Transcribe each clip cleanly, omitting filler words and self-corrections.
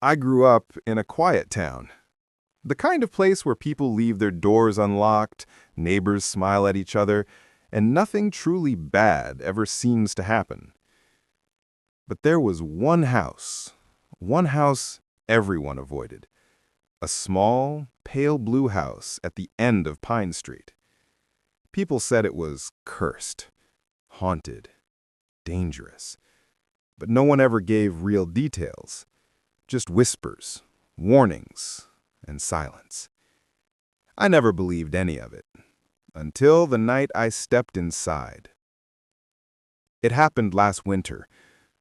I grew up in a quiet town. The kind of place where people leave their doors unlocked, neighbors smile at each other, and nothing truly bad ever seems to happen. But there was one house everyone avoided. A small, pale blue house at the end of Pine Street. People said it was cursed, haunted, dangerous. But no one ever gave real details. Just whispers, warnings, and silence. I never believed any of it, until the night I stepped inside. It happened last winter,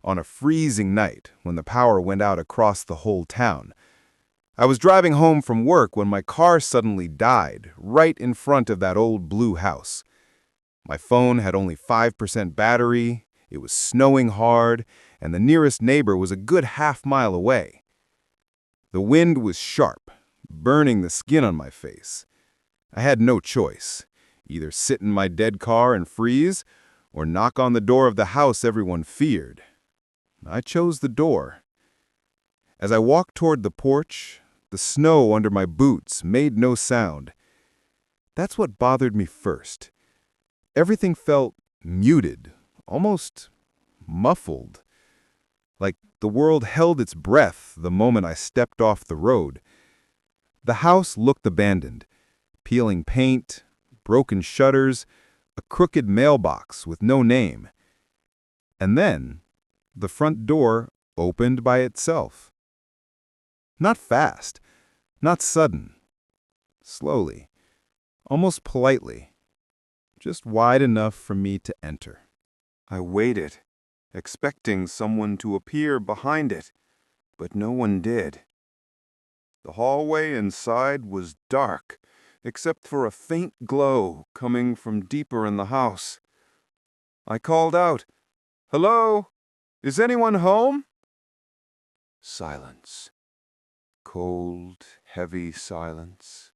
on a freezing night when the power went out across the whole town. I was driving home from work when my car suddenly died right in front of that old blue house. My phone had only 5% battery, it was snowing hard, and the nearest neighbor was a good half-mile away. The wind was sharp, burning the skin on my face. I had no choice, either sit in my dead car and freeze, or knock on the door of the house everyone feared. I chose the door. As I walked toward the porch, the snow under my boots made no sound. That's what bothered me first. Everything felt muted, almost muffled, like the world held its breath the moment I stepped off the road. The house looked abandoned, peeling paint, broken shutters, a crooked mailbox with no name. And then, the front door opened by itself. Not fast, not sudden. Slowly, almost politely, just wide enough for me to enter. I waited, expecting someone to appear behind it, but no one did. The hallway inside was dark, except for a faint glow coming from deeper in the house. I called out, "Hello? Is anyone home?" Silence. Cold, heavy silence.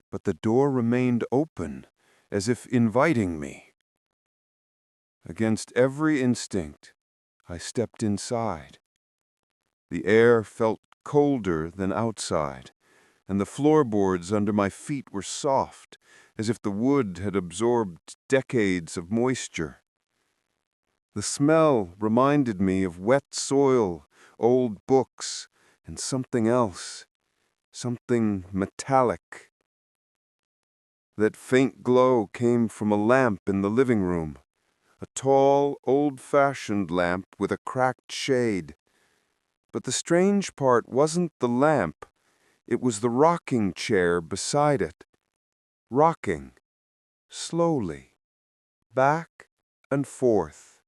But the door remained open, as if inviting me. Against every instinct, I stepped inside. The air felt colder than outside, and the floorboards under my feet were soft, as if the wood had absorbed decades of moisture. The smell reminded me of wet soil, old books, and something else, something metallic. That faint glow came from a lamp in the living room, a tall, old-fashioned lamp with a cracked shade. But the strange part wasn't the lamp, it was the rocking chair beside it, rocking, slowly, back and forth,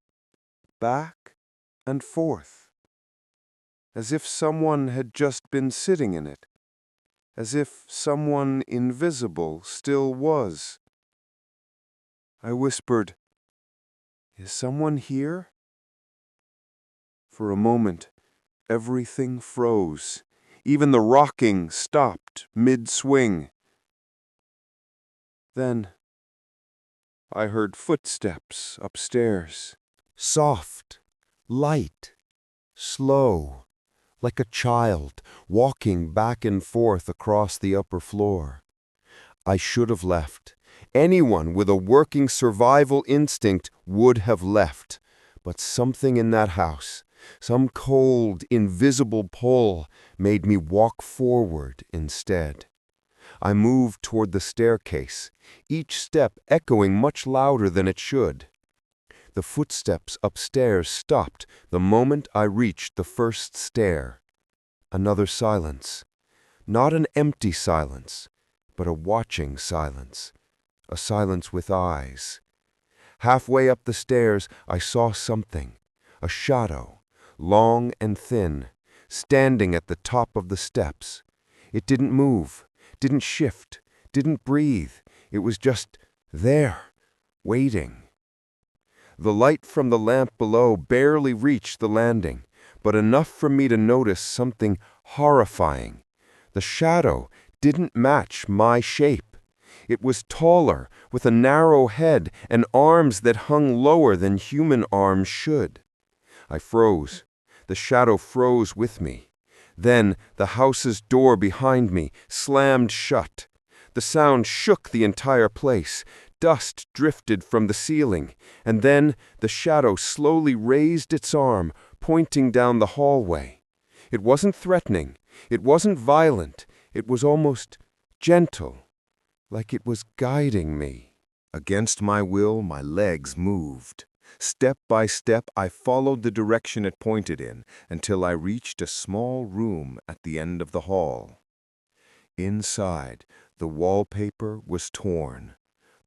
back and forth, as if someone had just been sitting in it, as if someone invisible still was. I whispered, "Is someone here?" For a moment, everything froze. Even the rocking stopped mid-swing. Then I heard footsteps upstairs. Soft, light, slow, like a child walking back and forth across the upper floor. I should have left. Anyone with a working survival instinct would have left. But something in that house, some cold, invisible pull, made me walk forward instead. I moved toward the staircase, each step echoing much louder than it should. The footsteps upstairs stopped the moment I reached the first stair. Another silence. Not an empty silence, but a watching silence. A silence with eyes. Halfway up the stairs, I saw something. A shadow, long and thin, standing at the top of the steps. It didn't move, didn't shift, didn't breathe. It was just there, waiting. The light from the lamp below barely reached the landing, but enough for me to notice something horrifying. The shadow didn't match my shape. It was taller, with a narrow head and arms that hung lower than human arms should. I froze. The shadow froze with me. Then the house's door behind me slammed shut. The sound shook the entire place. Dust drifted from the ceiling, and then the shadow slowly raised its arm, pointing down the hallway. It wasn't threatening. It wasn't violent. It was almost gentle, like it was guiding me. Against my will, my legs moved. Step by step, I followed the direction it pointed in until I reached a small room at the end of the hall. Inside, the wallpaper was torn,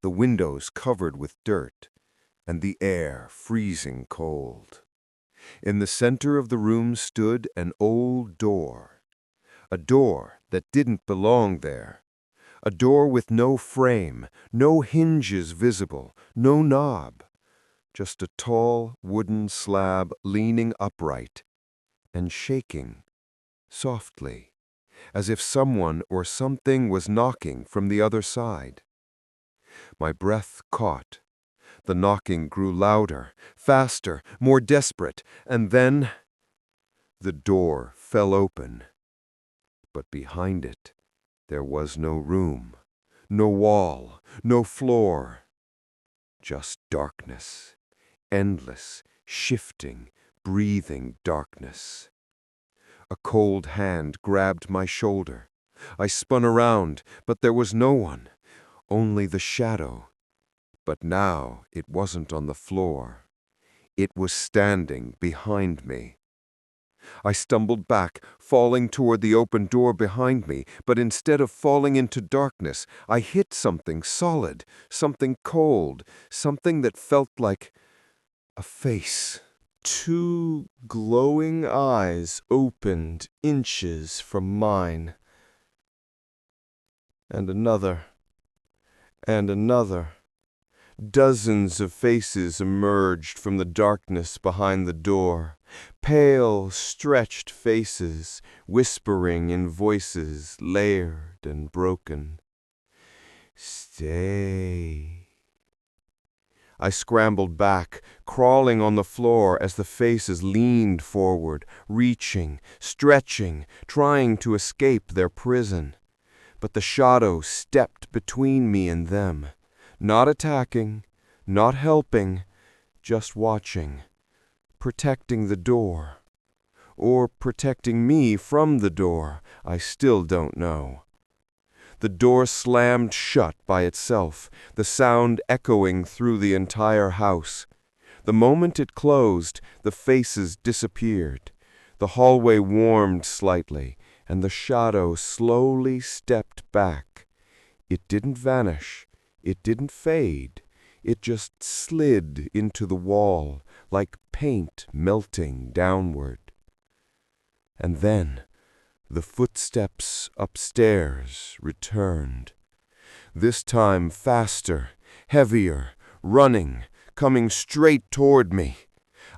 the windows covered with dirt, and the air freezing cold. In the center of the room stood an old door, a door that didn't belong there. A door with no frame, no hinges visible, no knob. Just a tall wooden slab leaning upright and shaking softly, as if someone or something was knocking from the other side. My breath caught. The knocking grew louder, faster, more desperate, and then the door fell open. But behind it, there was no room, no wall, no floor. Just darkness, endless, shifting, breathing darkness. A cold hand grabbed my shoulder. I spun around, but there was no one, only the shadow. But now it wasn't on the floor. It was standing behind me. I stumbled back, falling toward the open door behind me, but instead of falling into darkness, I hit something solid, something cold, something that felt like a face. Two glowing eyes opened inches from mine. And another. And another. Dozens of faces emerged from the darkness behind the door. Pale, stretched faces, whispering in voices layered and broken. Stay. I scrambled back, crawling on the floor as the faces leaned forward, reaching, stretching, trying to escape their prison. But the shadow stepped between me and them, not attacking, not helping, just watching, protecting the door. Or protecting me from the door, I still don't know. The door slammed shut by itself, the sound echoing through the entire house. The moment it closed, the faces disappeared. The hallway warmed slightly, and the shadow slowly stepped back. It didn't vanish. It didn't fade. It just slid into the wall, like paint melting downward. And then the footsteps upstairs returned. This time faster, heavier, running, coming straight toward me.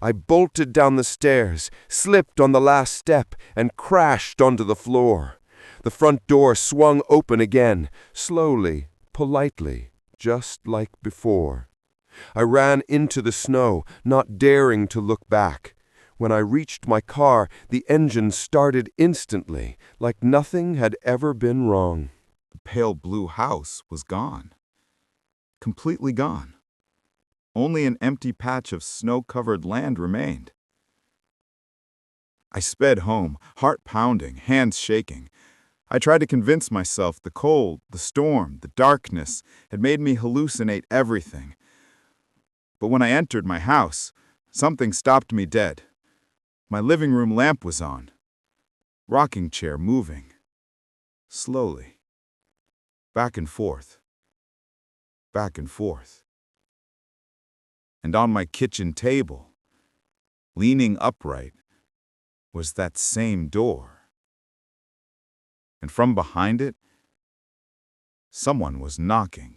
I bolted down the stairs, slipped on the last step, and crashed onto the floor. The front door swung open again, slowly, politely, just like before. I ran into the snow, not daring to look back. When I reached my car, the engine started instantly, like nothing had ever been wrong. The pale blue house was gone. Completely gone. Only an empty patch of snow-covered land remained. I sped home, heart pounding, hands shaking. I tried to convince myself the cold, the storm, the darkness had made me hallucinate everything. But when I entered my house, something stopped me dead. My living room lamp was on. Rocking chair moving. Slowly. Back and forth. Back and forth. And on my kitchen table, leaning upright, was that same door. And from behind it, someone was knocking.